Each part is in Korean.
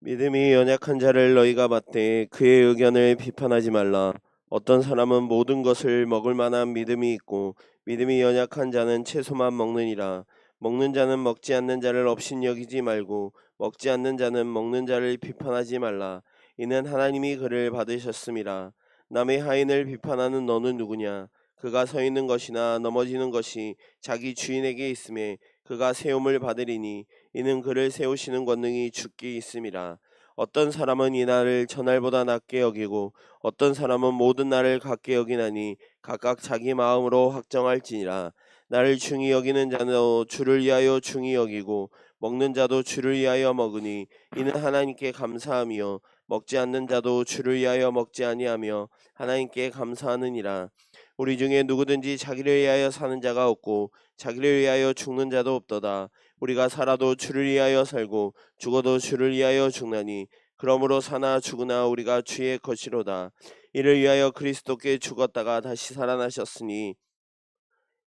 믿음이 연약한 자를 너희가 받되 그의 의견을 비판하지 말라. 어떤 사람은 모든 것을 먹을 만한 믿음이 있고 믿음이 연약한 자는 채소만 먹느니라. 먹는 자는 먹지 않는 자를 업신여기지 말고 먹지 않는 자는 먹는 자를 비판하지 말라. 이는 하나님이 그를 받으셨음이라. 남의 하인을 비판하는 너는 누구냐? 그가 서 있는 것이나 넘어지는 것이 자기 주인에게 있음에 그가 세움을 받으리니 이는 그를 세우시는 권능이 주께 있음이라. 어떤 사람은 이 날을 저날보다 낮게 여기고 어떤 사람은 모든 날을 같게 여기나니 각각 자기 마음으로 확정할지니라. 나를 중히 여기는 자도 주를 위하여 중히 여기고 먹는 자도 주를 위하여 먹으니 이는 하나님께 감사함이요 먹지 않는 자도 주를 위하여 먹지 아니하며 하나님께 감사하느니라. 우리 중에 누구든지 자기를 위하여 사는 자가 없고 자기를 위하여 죽는 자도 없도다. 우리가 살아도 주를 위하여 살고 죽어도 주를 위하여 죽나니 그러므로 사나 죽으나 우리가 주의 것이로다. 이를 위하여 그리스도께 죽었다가 다시 살아나셨으니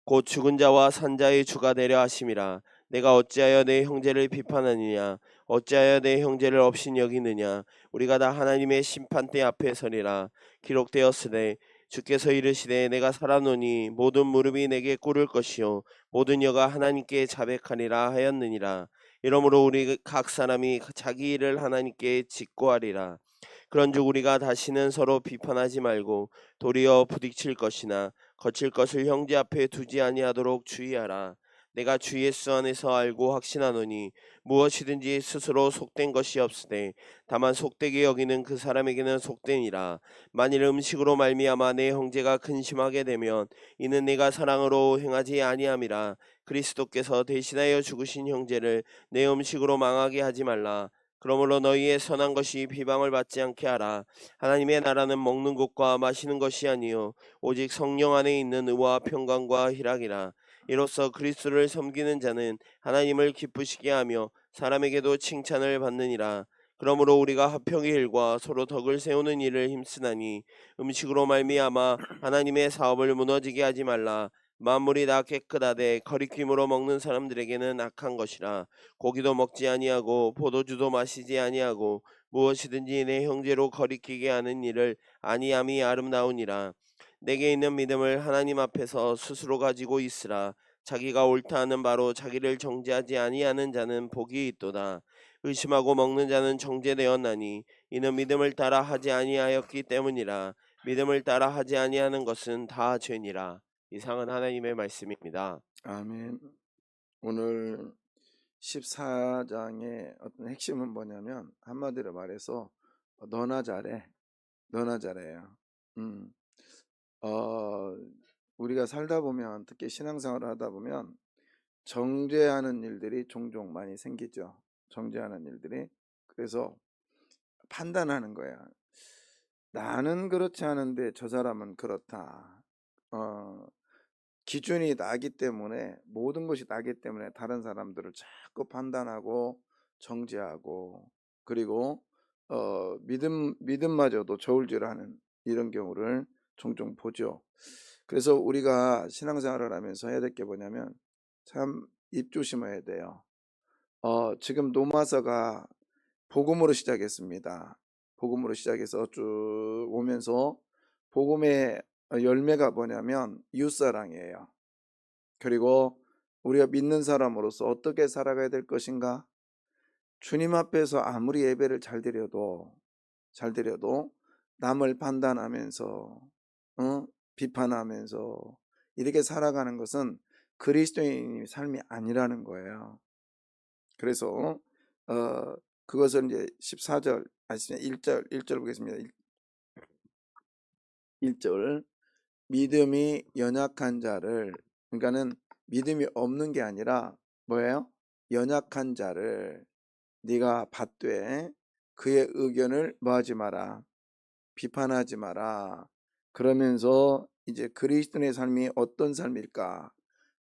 곧 죽은 자와 산 자의 주가 되려 하심이라. 내가 어찌하여 내 형제를 비판하느냐? 어찌하여 내 형제를 업신여기느냐? 우리가 다 하나님의 심판대 앞에 서리라. 기록되었으되 주께서 이르시되 내가 살아노니 모든 무릎이 내게 꿇을 것이요 모든 혀가 하나님께 자백하리라 하였느니라. 이러므로 우리 각 사람이 자기 일을 하나님께 직고하리라. 그런즉 우리가 다시는 서로 비판하지 말고 도리어 부딪힐 것이나 거칠 것을 형제 앞에 두지 아니하도록 주의하라. 내가 주 예수 안에서 알고 확신하노니 무엇이든지 스스로 속된 것이 없으되 다만 속되게 여기는 그 사람에게는 속되니라. 만일 음식으로 말미암아 내 형제가 근심하게 되면 이는 내가 사랑으로 행하지 아니함이라. 그리스도께서 대신하여 죽으신 형제를 내 음식으로 망하게 하지 말라. 그러므로 너희의 선한 것이 비방을 받지 않게 하라. 하나님의 나라는 먹는 것과 마시는 것이 아니요 오직 성령 안에 있는 의와 평강과 희락이라. 이로써 그리스도를 섬기는 자는 하나님을 기쁘시게 하며 사람에게도 칭찬을 받느니라. 그러므로 우리가 화평의 일과 서로 덕을 세우는 일을 힘쓰나니 음식으로 말미암아 하나님의 사업을 무너지게 하지 말라. 만물이 다 깨끗하되 거리낌으로 먹는 사람들에게는 악한 것이라. 고기도 먹지 아니하고 포도주도 마시지 아니하고 무엇이든지 내 형제로 거리끼게 하는 일을 아니함이 아름다우니라. 내게 있는 믿음을 하나님 앞에서 스스로 가지고 있으라. 자기가 옳다 하는 바로 자기를 정죄하지 아니하는 자는 복이 있도다. 의심하고 먹는 자는 정죄되었나니 이는 믿음을 따라 하지 아니하였기 때문이라. 믿음을 따라 하지 아니하는 것은 다 죄니라. 이상은 하나님의 말씀입니다. 아멘. 오늘 14장의 어떤 핵심은 뭐냐면 한마디로 말해서 너나 잘해, 너나 잘해요. 음, 어, 우리가 살다 보면 특히 신앙생활을 하다 보면 정죄하는 일들이 종종 많이 생기죠. 정죄하는 일들이. 그래서 판단하는 거야. 나는 그렇지 않은데 저 사람은 그렇다. 기준이 나기 때문에 모든 것이 나기 때문에 다른 사람들을 자꾸 판단하고 정죄하고 그리고 믿음마저도 저울질하는 이런 경우를 종종 보죠. 그래서 우리가 신앙생활을 하면서 해야 될 게 뭐냐면 참 입조심해야 돼요. 지금 노마서가 복음으로 시작했습니다. 복음으로 시작해서 쭉 오면서 복음의 열매가 뭐냐면 이웃사랑이에요. 그리고 우리가 믿는 사람으로서 어떻게 살아가야 될 것인가? 주님 앞에서 아무리 예배를 잘 드려도 남을 판단하면서 비판하면서 이렇게 살아가는 것은 그리스도인의 삶이 아니라는 거예요. 그래서 그것을 이제 14절 아시죠? 1절 보겠습니다. 1절 믿음이 연약한 자를 그러니까는 믿음이 없는 게 아니라 뭐예요? 연약한 자를 네가 받되 그의 의견을 뭐하지 마라. 비판하지 마라. 그러면서 이제 그리스도인의 삶이 어떤 삶일까?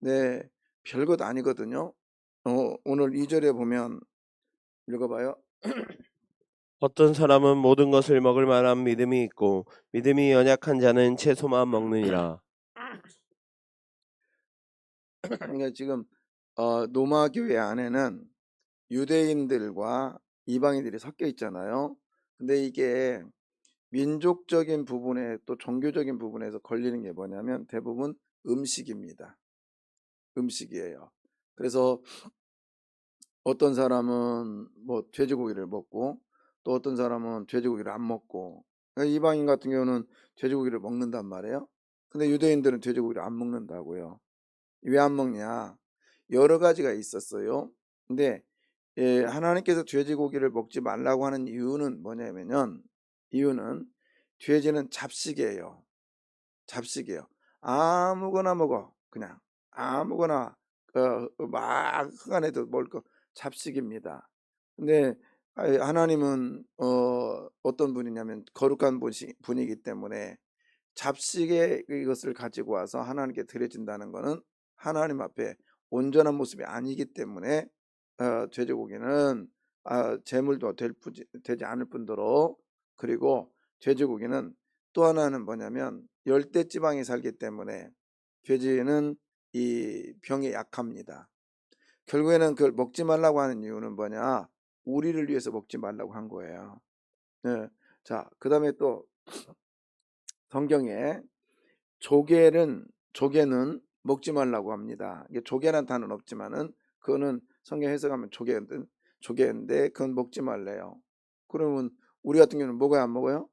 네, 별것 아니거든요. 오늘 2절에 보면 읽어봐요. 어떤 사람은 모든 것을 먹을 만한 믿음이 있고 믿음이 연약한 자는 채소만 먹느니라. 그러니까 지금 노마 교회 안에는 유대인들과 이방인들이 섞여 있잖아요. 근데 이게 민족적인 부분에 또 종교적인 부분에서 걸리는 게 뭐냐면 대부분 음식입니다. 음식이에요. 그래서 어떤 사람은 뭐 돼지고기를 먹고 또 어떤 사람은 돼지고기를 안 먹고, 그러니까 이방인 같은 경우는 돼지고기를 먹는단 말이에요. 근데 유대인들은 돼지고기를 안 먹는다고요. 왜 안 먹냐? 여러 가지가 있었어요. 근데 하나님께서 돼지고기를 먹지 말라고 하는 이유는 뭐냐면은, 이유는 돼지는 잡식이에요. 잡식이에요. 아무거나 먹어. 그냥 아무거나 막 흥안해도 먹을 거 잡식입니다. 근데 하나님은 어떤 분이냐면 거룩한 분이기 때문에 잡식의 이것을 가지고 와서 하나님께 드려진다는 것은 하나님 앞에 온전한 모습이 아니기 때문에 돼지고기는 제물도 되지 않을 뿐더러, 그리고 돼지고기는 또 하나는 뭐냐면 열대 지방에 살기 때문에 돼지는 이 병에 약합니다. 결국에는 그걸 먹지 말라고 하는 이유는 뭐냐? 우리를 위해서 먹지 말라고 한 거예요. 네. 자, 그 다음에 또 성경에 조개는 먹지 말라고 합니다. 이게 조개란 단어는 없지만은 그거는 성경 해석하면 조개인데 그건 먹지 말래요. 그러면 우리 같은 경우는 먹어야 안 먹어요?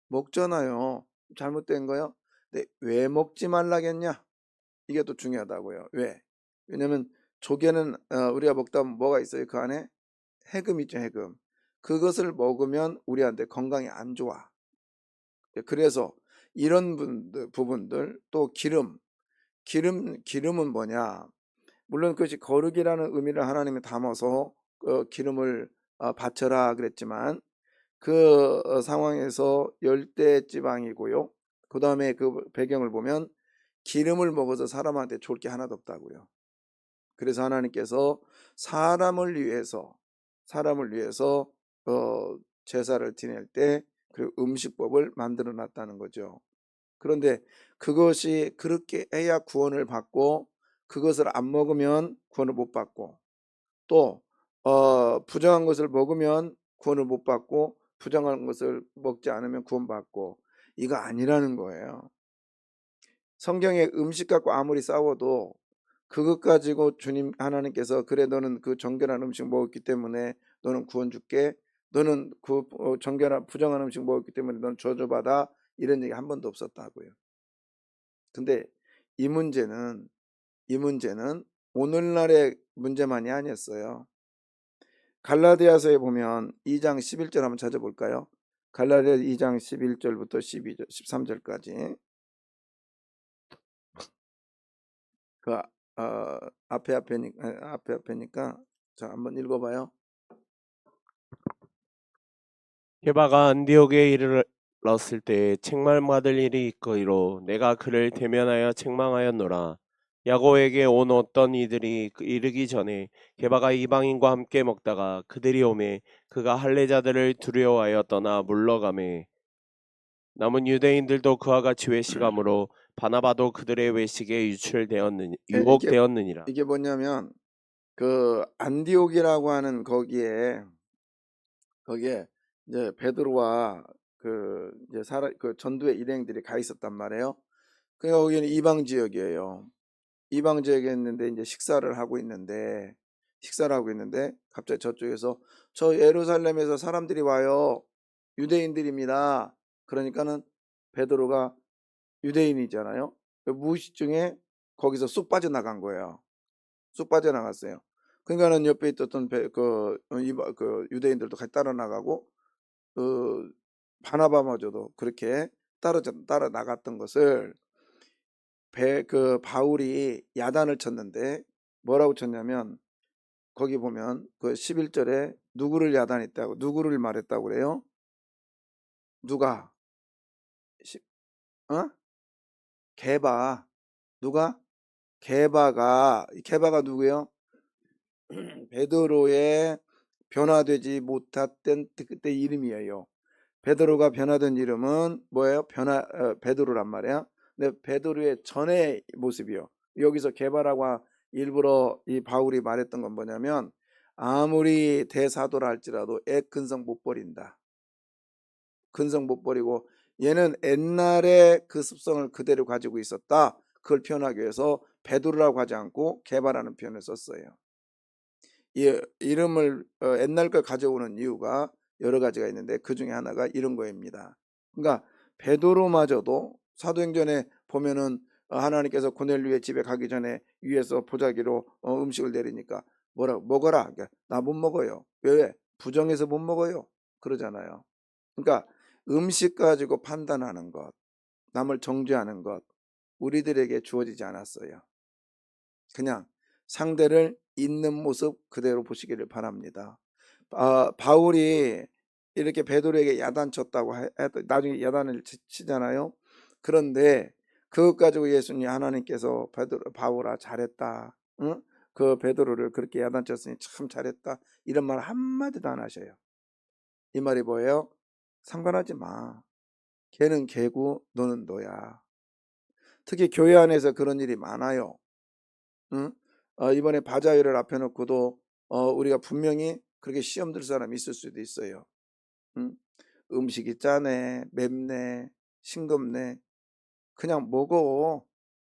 먹잖아요. 잘못된 거요? 근데 왜 먹지 말라겠냐? 이게 또 중요하다고요. 왜? 왜냐면 조개는 우리가 먹다 보면 뭐가 있어요? 그 안에 해금 있죠, 해금. 그것을 먹으면 우리한테 건강에 안 좋아. 그래서 이런 부분들, 또 기름은 뭐냐? 물론 그것이 거룩이라는 의미를 하나님이 담아서 기름을 바쳐라 그랬지만 그 상황에서 열대 지방이고요. 그 다음에 그 배경을 보면 기름을 먹어서 사람한테 좋을 게 하나도 없다고요. 그래서 하나님께서 사람을 위해서 제사를 지낼 때 그 음식법을 만들어 놨다는 거죠. 그런데 그것이 그렇게 해야 구원을 받고, 그것을 안 먹으면 구원을 못 받고, 또 부정한 것을 먹으면 구원을 못 받고, 부정한 것을 먹지 않으면 구원받고, 이거 아니라는 거예요. 성경에 음식 갖고 아무리 싸워도 그것 가지고 주님 하나님께서 그래 너는 그 정결한 음식 먹었기 때문에 너는 구원 줄게, 너는 그 정결한 부정한 음식 먹었기 때문에 너는 저주받아, 이런 얘기 한 번도 없었다고요. 근데 이 문제는 오늘날의 문제만이 아니었어요. 갈라디아서에 보면 2장 11절 한번 찾아볼까요? 갈라디아 2장 11절부터 12절, 13절까지. 그 앞에 앞에니까 자 한번 읽어봐요. 게바가 안디옥에 이르렀을 때 책망받을 일이 있거이로 내가 그를 대면하여 책망하였노라. 야고에게 온 어떤 이들이 이르기 전에 게바가 이방인과 함께 먹다가 그들이 오매 그가 할례자들을 두려워하여 떠나 물러가매 남은 유대인들도 그와 같이 외식함으로 바나바도 그들의 외식에 예, 이게 유혹되었느니라. 이게 뭐냐면 그 안디옥이라고 하는 거기에 이제 베드로와 그 이제 그 전도의 일행들이 가 있었단 말이에요. 그러니까 거기는 이방 지역이에요. 이방 지역에 있는데 이제 식사를 하고 있는데 갑자기 저쪽에서 저 예루살렘에서 사람들이 와요. 유대인들입니다. 그러니까는 베드로가 유대인이잖아요. 무의식 중에 거기서 쑥 빠져나간 거예요. 쑥 빠져나갔어요. 그러니까는 옆에 있었던 그 유대인들도 같이 따라 나가고 바나바마저도 그렇게 따라 나갔던 것을 그 바울이 야단을 쳤는데 뭐라고 쳤냐면, 거기 보면 그 11절에 누구를 야단했다고, 누구를 말했다고 그래요? 누가? 어? 게바. 누가? 게바가 누구예요? 베드로의 변화되지 못했던 그때 이름이에요. 베드로가 변화된 이름은 뭐예요? 베드로란 말이야. 근데 베드로의 전의 모습이요. 여기서 게바라고 일부러 이 바울이 말했던 건 뭐냐면 아무리 대사도라 할지라도 애 근성 못 버린다. 근성 못 버리고 얘는 옛날에 그 습성을 그대로 가지고 있었다. 그걸 표현하기 위해서 베드로라고 하지 않고 개바라는 표현을 썼어요. 이 이름을 옛날 걸 가져오는 이유가 여러 가지가 있는데 그 중에 하나가 이런 거입니다. 그러니까 베드로마저도 사도행전에 보면은 하나님께서 고넬료의 집에 가기 전에 위에서 보자기로 음식을 내리니까 뭐라고 먹어라. 그러니까 나 못 먹어요. 왜? 부정해서 못 먹어요. 그러잖아요. 그러니까 음식 가지고 판단하는 것, 남을 정죄하는 것 우리들에게 주어지지 않았어요. 그냥 상대를 있는 모습 그대로 보시기를 바랍니다. 바울이 이렇게 베드로에게 야단쳤다고 나중에 야단을 치잖아요. 그런데 그것 가지고 예수님 하나님께서 바울아 잘했다. 응? 그 베드로를 그렇게 야단쳤으니 참 잘했다. 이런 말 한마디도 안 하셔요. 이 말이 뭐예요? 상관하지 마. 걔는 걔고 너는 너야. 특히 교회 안에서 그런 일이 많아요. 응? 이번에 바자회를 앞에 놓고도 우리가 분명히 그렇게 시험 들 사람이 있을 수도 있어요. 응? 음식이 짜네, 맵네, 싱겁네. 그냥 먹어.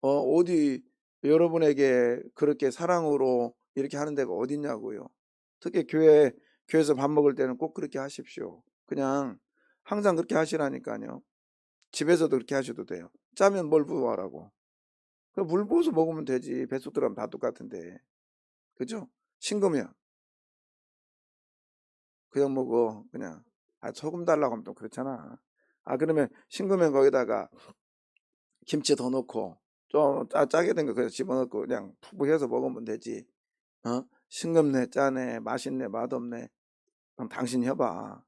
어디 여러분에게 그렇게 사랑으로 이렇게 하는 데가 어딨냐고요. 특히 교회에서 밥 먹을 때는 꼭 그렇게 하십시오. 그냥 항상 그렇게 하시라니까요. 집에서도 그렇게 하셔도 돼요. 짜면 뭘 부어라고. 물 부어서 먹으면 되지. 뱃속 들어가면 다 똑같은데. 그죠? 싱거면 그냥 먹어. 그냥. 소금 달라고 하면 또 그렇잖아. 그러면 싱거면 거기다가 김치 더 넣고 좀 짜게 된 거 그냥 집어넣고 그냥 푹 해서 먹으면 되지. 싱겁네, 짜네, 맛있네, 맛없네. 그럼 당신 해봐.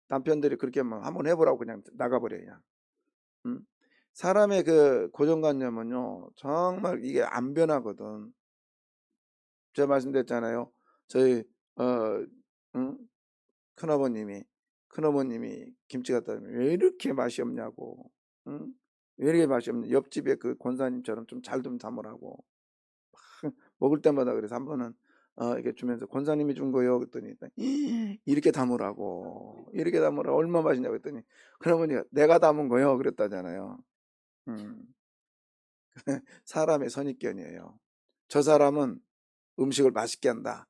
남편들이 그렇게 하면 한번 해보라고 그냥 나가버려 그냥. 응? 사람의 그 고정관념은요 정말 이게 안 변하거든. 제가 말씀드렸잖아요. 저희 어, 응? 큰어머님이 김치 갖다 주면 왜 이렇게 맛이 없냐고. 응? 왜 이렇게 맛이 없냐. 옆집에 그 권사님처럼 좀 잘 좀 담으라고. 먹을 때마다 그래서 한 번은 이렇게 주면서 권사님이 준 거요 그랬더니 이렇게 담으라고. 이렇게 담으라 얼마 맛있냐고 했더니 큰어머니가 내가 담은 거요 그랬다잖아요. 음. 사람의 선입견이에요. 저 사람은 음식을 맛있게 한다.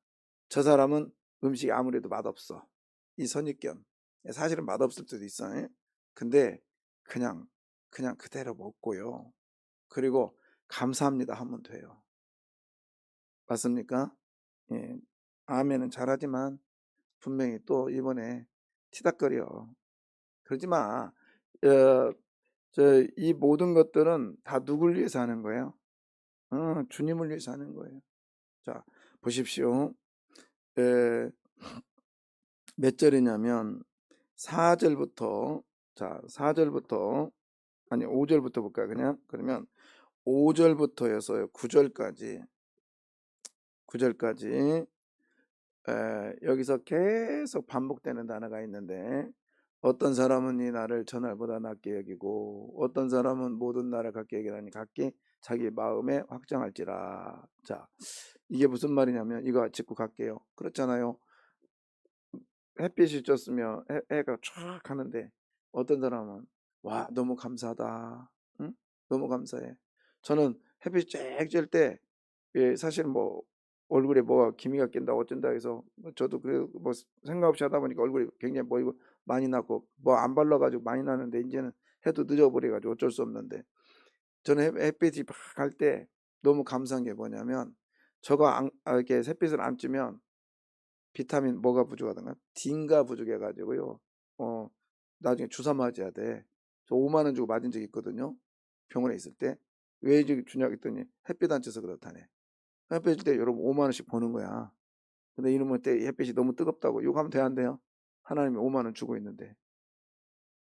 저 사람은 음식이 아무래도 맛없어. 이 선입견. 사실은 맛없을 수도 있어. 근데 그냥 그대로 먹고요. 그리고 감사합니다 하면 돼요. 맞습니까? 예. 아멘은 잘하지만 분명히 또 이번에 티닥거려. 그러지 마. 이 모든 것들은 다 누굴 위해서 하는 거예요? 주님을 위해서 하는 거예요. 자, 보십시오. 에, 몇 절이냐면 4절부터 자, 4절부터 아니 5절부터 볼까요? 그냥 그러면 5절부터여서 9절까지 여기서 계속 반복되는 단어가 있는데 어떤 사람은 이 나를 전날보다 낮게 여기고 어떤 사람은 모든 날을 같게 여기라니 각기 자기 마음에 확정할지라. 자, 이게 무슨 말이냐면 이거 짚고 갈게요. 그렇잖아요. 햇빛이 졌으면 해가 쫙 하는데 어떤 사람은 와 너무 감사하다. 응? 너무 감사해. 저는 햇빛이 쫙 질 때 사실 뭐 얼굴에 뭐가 기미가 낀다 어쩐다 해서 저도 그래 뭐 생각 없이 하다 보니까 얼굴이 굉장히 뭐 이거 많이 났고 뭐 안 발라가지고 많이 나는데 이제는 해도 늦어버려가지고 어쩔 수 없는데 저는 햇빛이 막 갈 때 너무 감사한 게 뭐냐면 저거 이렇게 햇빛을 안 쬐면 비타민 뭐가 부족하던가 D가 부족해가지고요. 나중에 주사 맞아야 돼. 저 5만 원 주고 맞은 적이 있거든요. 병원에 있을 때. 왜 주냐고 했더니 햇빛 안 쬐서 그렇다네. 햇빛 질 때 여러분 5만 원씩 버는 거야. 근데 이놈의 때 햇빛이 너무 뜨겁다고 욕하면 돼 안 돼요? 하나님이 5만 원 주고 있는데.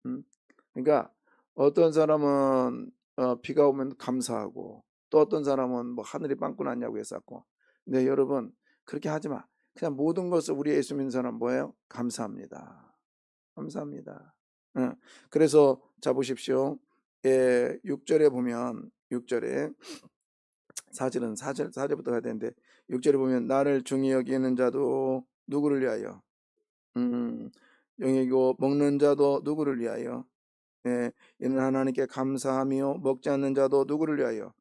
음? 그러니까 어떤 사람은 비가 오면 감사하고 또 어떤 사람은 뭐 하늘이 빵꾸 났냐고 했었고. 근데 여러분 그렇게 하지 마. 그냥 모든 것을 우리 예수 믿는 사람 뭐예요? 감사합니다. 감사합니다. 응. 그래서 자 보십시오. 6절에 보면 6절에 4절은 4절부터 가야 되는데 6절에 보면 나를 중히 여기는 자도 누구를 위하여? 영이고 먹는 자도 누구를 위하여? 예, 이는 하나님께 감사하며 먹지 않는 자도 누구를 위하여?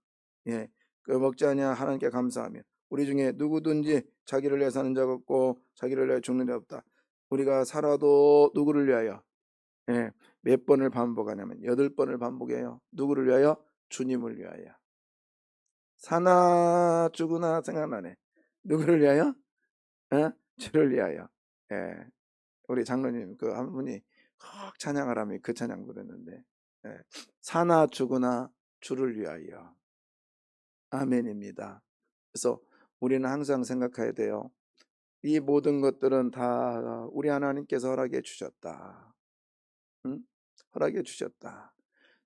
예, 그 먹지 않냐 하나님께 감사하며. 우리 중에 누구든지 자기를 위해 사는 자가 없고 자기를 위해 죽는 자 없다. 우리가 살아도 누구를 위하여? 예, 몇 번을 반복하냐면 8번을 반복해요. 누구를 위하여? 주님을 위하여. 사나 죽으나 생각나네. 누구를 위하여? 예? 주를 위하여. 예, 우리 장로님 그 한 분이 꼭 찬양을 하면 그 찬양 부르는데, 예, 사나 죽으나 주를 위하여. 아멘입니다. 그래서 우리는 항상 생각해야 돼요. 이 모든 것들은 다 우리 하나님께서 허락해 주셨다. 응? 허락해 주셨다.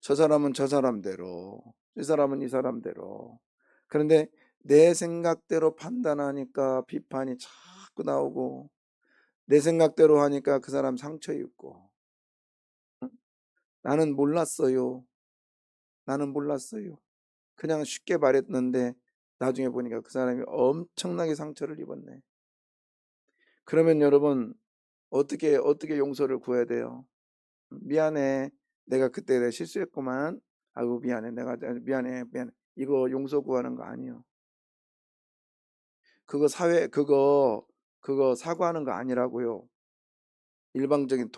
저 사람은 저 사람대로, 이 사람은 이 사람대로. 그런데 내 생각대로 판단하니까 비판이 자꾸 나오고, 내 생각대로 하니까 그 사람 상처 입고, 응? 나는 몰랐어요. 나는 몰랐어요. 그냥 쉽게 말했는데 나중에 보니까 그 사람이 엄청나게 상처를 입었네. 그러면 여러분 어떻게 용서를 구해야 돼요? 미안해. 내가 그때 내가 실수했구만. 아이고 미안해. 내가 미안해. 미안해. 이거 용서 구하는 거 아니에요. 그거 그거 사과하는 거 아니라고요. 일방적인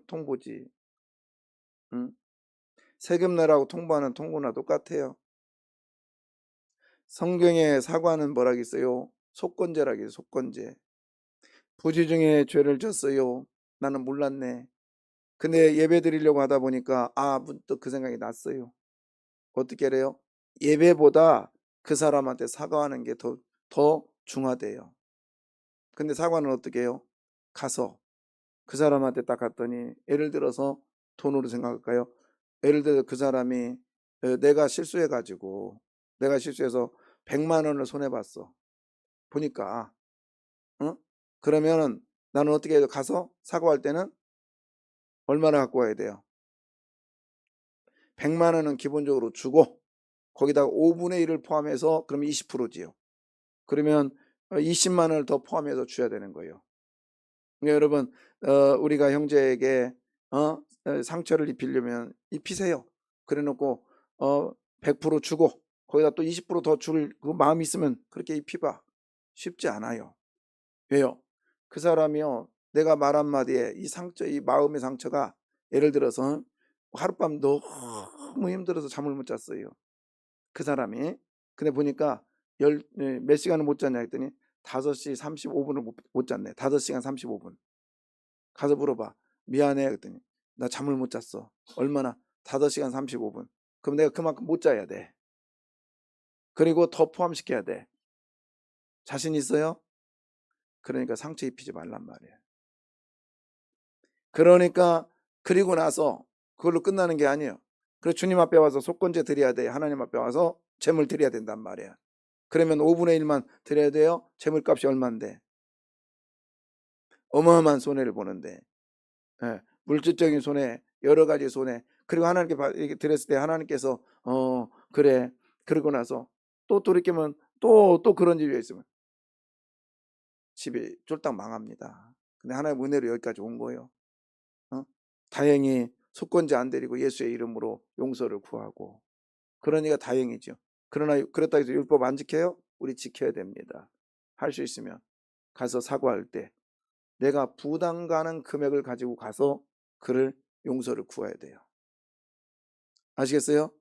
통보지. 응? 세금 내라고 통보하는 통보나 똑같아요. 성경에 사과는 뭐라고 있어요? 속건제라고 해요. 속건제. 부지 중에 죄를 졌어요. 나는 몰랐네. 근데 예배 드리려고 하다 보니까 문득 그 생각이 났어요. 어떻게 해요? 예배보다 그 사람한테 사과하는 게 더 중하대요. 근데 사과는 어떻게 해요? 가서 그 사람한테 딱 갔더니, 예를 들어서 돈으로 생각할까요? 예를 들어 그 사람이 내가 실수해서 100만 원을 손해봤어. 보니까 어? 그러면은 나는 어떻게 해요? 가서 사과할 때는 얼마나 갖고 와야 돼요? 100만 원은 기본적으로 주고 거기다가 5분의 1을 포함해서 그럼 20%지요. 그러면 20만 원을 더 포함해서 줘야 되는 거예요. 그러니까 여러분 우리가 형제에게 상처를 입히려면 입히세요. 그래 놓고 100% 주고 거기다 또 20%더 줄 그 마음이 있으면 그렇게 입히봐. 쉽지 않아요. 왜요? 그 사람이요, 내가 말 한마디에 이 마음의 상처가, 예를 들어서 하룻밤 너무 힘들어서 잠을 못 잤어요. 그 사람이. 근데 보니까 몇 시간을 못 잤냐 했더니 5시 35분을 못 잤네. 5시간 35분. 가서 물어봐. 미안해. 그랬더니 나 잠을 못 잤어. 얼마나? 5시간 35분. 그럼 내가 그만큼 못 자야 돼. 그리고 더 포함시켜야 돼. 자신 있어요? 그러니까 상처 입히지 말란 말이에요. 그러니까 그리고 나서 그걸로 끝나는 게 아니에요. 그래서 주님 앞에 와서 속건제 드려야 돼. 하나님 앞에 와서 제물 드려야 된단 말이야. 그러면 5분의 1만 드려야 돼요. 제물값이 얼마인데? 어마어마한 손해를 보는데, 예, 물질적인 손해, 여러 가지 손해. 그리고 하나님께 이렇게 드렸을 때 하나님께서 그래. 그러고 나서 또 돌이키면 또 그런 일이 있으면 집이 쫄딱 망합니다. 근데 하나님 은혜로 여기까지 온 거예요. 다행히 속건제 안 드리고 예수의 이름으로 용서를 구하고, 그러니까 다행이죠. 그러나 그렇다고 해서 율법 안 지켜요? 우리 지켜야 됩니다. 할 수 있으면 가서 사과할 때 내가 부담 가는 금액을 가지고 가서 그를 용서를 구해야 돼요. 아시겠어요?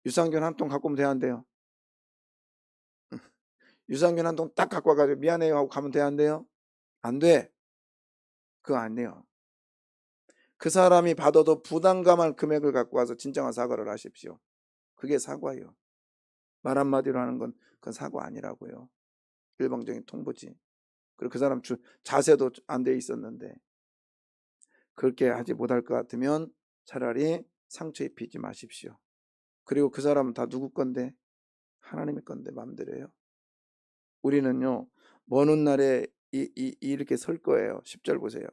유산균 한 통 갖고 오면 돼야 안 돼요? 유산균 한 통 딱 갖고 와가지고 미안해요 하고 가면 돼야 안 돼요? 안 돼. 그거 안 돼요. 그 사람이 받아도 부담감할 금액을 갖고 와서 진정한 사과를 하십시오. 그게 사과예요. 말 한마디로 하는 건 그건 사과 아니라고요. 일방적인 통보지. 그리고 그 사람 자세도 안 돼 있었는데, 그렇게 하지 못할 것 같으면 차라리 상처 입히지 마십시오. 그리고 그 사람은 다 누구 건데? 하나님의 건데 마음대로 해요. 우리는요, 먼 훗날에 이렇게 설 거예요. 10절 보세요.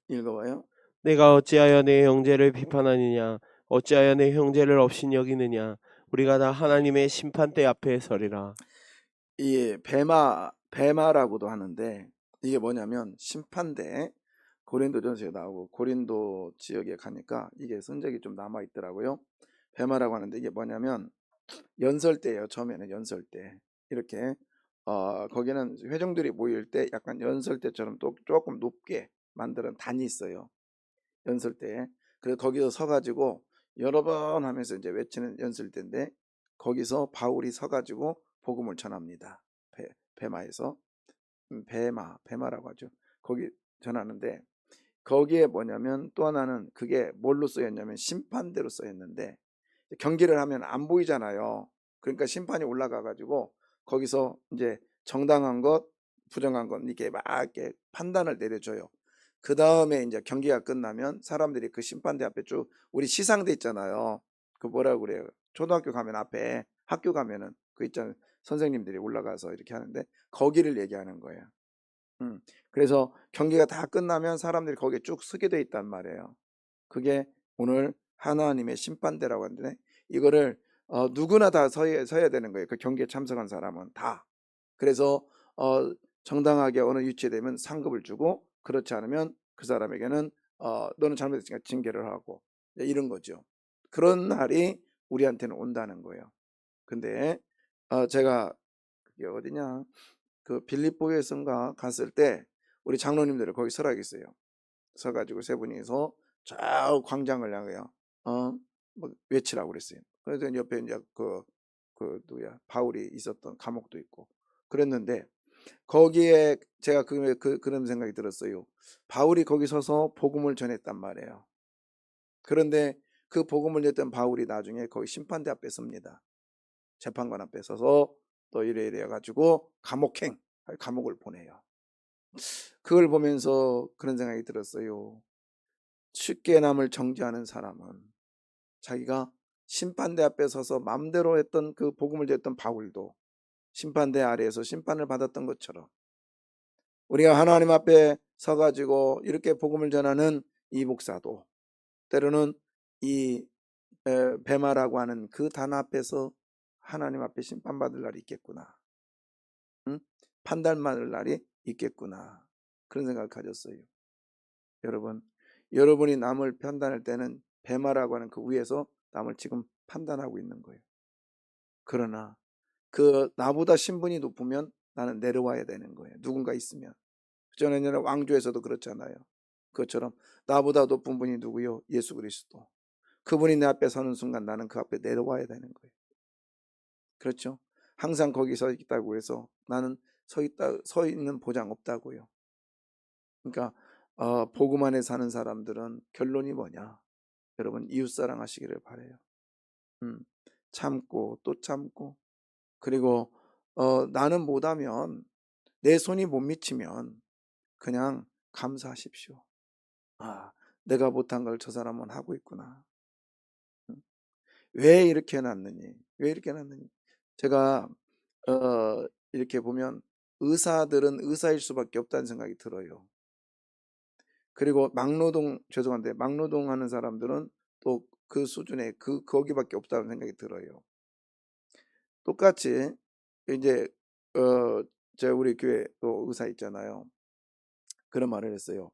읽어봐요. 내가 어찌하여 내 형제를 비판하느냐 어찌하여 내 형제를 업신 여기느냐 우리가 다 하나님의 심판대 앞에 서리라. 이 배마라고도 하는데 이게 뭐냐면 심판대 고린도전서에 나오고 고린도 지역에 가니까 이게 흔적이 좀 남아 있더라고요. 배마라고 하는데 이게 뭐냐면 연설대예요. 처음에는 연설대 이렇게 거기는 회중들이 모일 때 약간 연설대처럼 또 조금 높게 만드는 단이 있어요. 연설대에. 그래서 거기서 서가지고 여러 번 하면서 이제 외치는 연설대인데 거기서 바울이 서가지고 복음을 전합니다. 배마에서 배마라고 하죠. 거기 전하는데 거기에 뭐냐면 또 하나는 그게 뭘로 쓰였냐면 심판대로 쓰였는데 경기를 하면 안 보이잖아요. 그러니까 심판이 올라가 가지고 거기서 이제 정당한 것, 부정한 것 이렇게 막 이렇게 판단을 내려줘요. 그 다음에 이제 경기가 끝나면 사람들이 그 심판대 앞에 쭉 우리 시상대 있잖아요. 그 뭐라고 그래요? 초등학교 가면 앞에 학교 가면은 그 있잖아요. 선생님들이 올라가서 이렇게 하는데 거기를 얘기하는 거예요. 그래서 경기가 다 끝나면 사람들이 거기에 쭉 서게 돼 있단 말이에요. 그게 오늘 하나님의 심판대라고 하는데 이거를 누구나 다 서야 되는 거예요. 그 경기에 참석한 사람은 다. 그래서 정당하게 어느 위치에 되면 상급을 주고 그렇지 않으면 그 사람에게는 너는 잘못했으니까 징계를 하고 이런 거죠. 그런 날이 우리한테는 온다는 거예요. 근데 제가 그게 어디냐 그 빌립보에선가 갔을 때 우리 장로님들이 거기 서라 했어요. 서가지고 세 분이서 저 광장을 향해요. 뭐 외치라고 그랬어요. 그래서 옆에 이제 그 누구야 바울이 있었던 감옥도 있고 그랬는데 거기에 제가 그런 생각이 들었어요. 바울이 거기 서서 복음을 전했단 말이에요. 그런데 그 복음을 전했던 바울이 나중에 거기 심판대 앞에 섭니다. 재판관 앞에 서서 또 이래 가지고 감옥을 보내요. 그걸 보면서 그런 생각이 들었어요. 쉽게 남을 정죄하는 사람은 자기가 심판대 앞에 서서 마음대로 했던 그 복음을 전했던 바울도 심판대 아래에서 심판을 받았던 것처럼 우리가 하나님 앞에 서가지고 이렇게 복음을 전하는 이 목사도 때로는 이 배마라고 하는 그 단 앞에서 하나님 앞에 심판받을 날이 있겠구나. 응? 판단받을 날이 있겠구나. 그런 생각을 가졌어요. 여러분, 여러분이 남을 판단할 때는 배마라고 하는 그 위에서 남을 지금 판단하고 있는 거예요. 그러나 그 나보다 신분이 높으면 나는 내려와야 되는 거예요. 누군가 있으면. 저는 옛날에 왕조에서도 그렇잖아요. 그것처럼 나보다 높은 분이 누구요? 예수 그리스도. 그분이 내 앞에 서는 순간 나는 그 앞에 내려와야 되는 거예요. 그렇죠? 항상 거기 서 있다고 해서 나는 서 있는 보장 없다고요. 그러니까 복음 안에 사는 사람들은 결론이 뭐냐? 여러분 이웃 사랑하시기를 바래요. 음, 참고 또 참고 그리고 나는 못하면 내 손이 못 미치면 그냥 감사하십시오. 아, 내가 못한 걸 저 사람은 하고 있구나. 음, 왜 이렇게 해놨느니? 왜 이렇게 해놨느니? 제가 이렇게 보면 의사들은 의사일 수밖에 없다는 생각이 들어요. 그리고 죄송한데 막노동 하는 사람들은 또 그 수준에 거기밖에 없다는 생각이 들어요. 똑같이 이제 제가 우리 교회 또 의사 있잖아요. 그런 말을 했어요.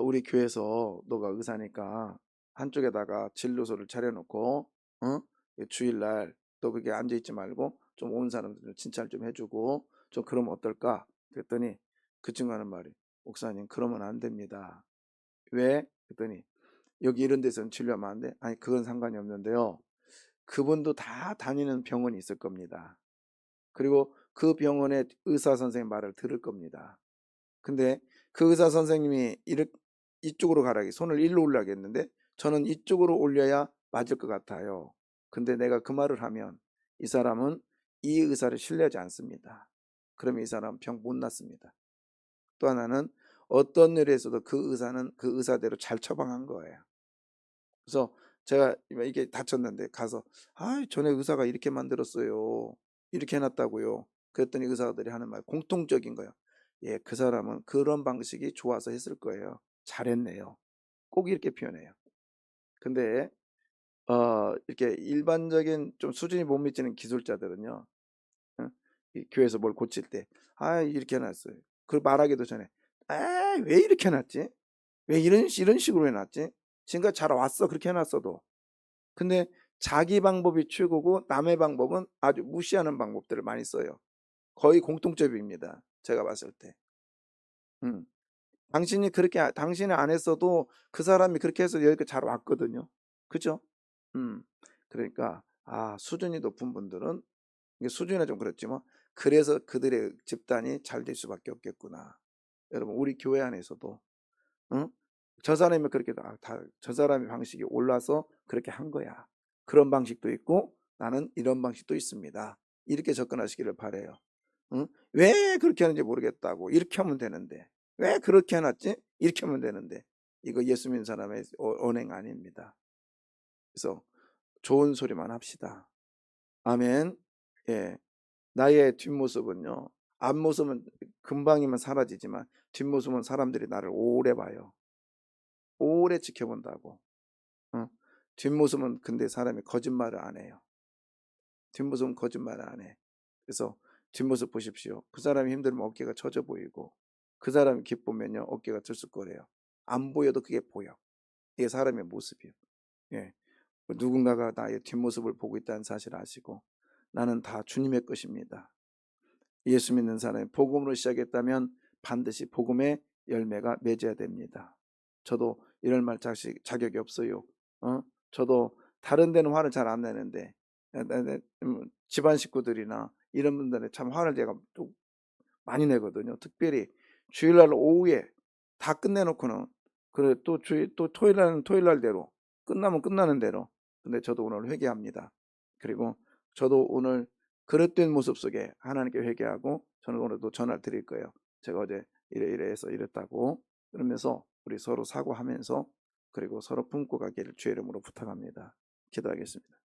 우리 교회에서 너가 의사니까 한쪽에다가 진료소를 차려놓고 주일날 너 그게 앉아있지 말고 좀 온 사람들 진찰 좀 해주고 좀 그러면 어떨까? 그랬더니 그 친구 하는 말이 목사님 그러면 안 됩니다. 왜? 그랬더니 여기 이런 데서는 진료하면 안 돼? 아니 그건 상관이 없는데요. 그분도 다 다니는 병원이 있을 겁니다. 그리고 그 병원의 의사 선생님 말을 들을 겁니다. 근데 그 의사 선생님이 이쪽으로 가라기 손을 일로 올라겠는데 저는 이쪽으로 올려야 맞을 것 같아요. 근데 내가 그 말을 하면 이 사람은 이 의사를 신뢰하지 않습니다. 그러면 이 사람은 병 못 낫습니다. 또 하나는 어떤 일에서도 그 의사는 그 의사대로 잘 처방한 거예요. 그래서 제가 이게 다쳤는데 가서 전에 의사가 이렇게 만들었어요. 이렇게 해놨다고요. 그랬더니 의사들이 하는 말 공통적인 거예요. 예, 그 사람은 그런 방식이 좋아서 했을 거예요. 잘했네요. 꼭 이렇게 표현해요. 근데 이렇게 일반적인 좀 수준이 못 미치는 기술자들은요. 이 교회에서 뭘 고칠 때, 아, 이렇게 해놨어요. 그 말하기도 전에, 아, 왜 이렇게 해놨지? 왜 이런 식으로 해놨지? 지금까지 잘 왔어, 그렇게 해놨어도. 근데 자기 방법이 최고고 남의 방법은 아주 무시하는 방법들을 많이 써요. 거의 공통점입니다, 제가 봤을 때. 음. 당신이 안 했어도 그 사람이 그렇게 해서 여기까지 잘 왔거든요. 그죠? 그러니까 수준이 높은 분들은, 이게 수준이 좀 그렇지만 그래서 그들의 집단이 잘 될 수밖에 없겠구나. 여러분, 우리 교회 안에서도 응? 저 사람이 그렇게 저 사람의 방식이 올라서 그렇게 한 거야. 그런 방식도 있고 나는 이런 방식도 있습니다. 이렇게 접근하시기를 바래요. 응? 왜 그렇게 하는지 모르겠다고. 이렇게 하면 되는데. 왜 그렇게 해놨지? 이렇게 하면 되는데. 이거 예수 믿는 사람의 언행 아닙니다. 그래서 좋은 소리만 합시다. 아멘. 예. 나의 뒷모습은요, 앞모습은 금방이면 사라지지만 뒷모습은 사람들이 나를 오래 봐요. 오래 지켜본다고. 어? 뒷모습은 근데 사람이 거짓말을 안 해요. 뒷모습은 거짓말을 안 해. 그래서 뒷모습 보십시오. 그 사람이 힘들면 어깨가 처져 보이고 그 사람이 기쁘면요 어깨가 들쑥거려요. 안 보여도 그게 보여. 이게 사람의 모습이에요. 예. 누군가가 나의 뒷모습을 보고 있다는 사실을 아시고 나는 다 주님의 것입니다. 예수 믿는 사람이 복음으로 시작했다면 반드시 복음의 열매가 맺어야 됩니다. 저도 이럴 말 자격이 없어요. 저도 다른 데는 화를 잘 안 내는데 집안 식구들이나 이런 분들은 참 화를 제가 또 많이 내거든요. 특별히 주일날 오후에 다 끝내놓고는 그래 또 토요일날은 토요일날대로 끝나면 끝나는 대로. 근데 저도 오늘 회개합니다. 그리고 저도 오늘 그릇된 모습 속에 하나님께 회개하고 저는 오늘도 전화를 드릴 거예요. 제가 어제 이래 해서 이랬다고. 그러면서 우리 서로 사과하면서 그리고 서로 품고 가기를 주의 이름으로 부탁합니다. 기도하겠습니다.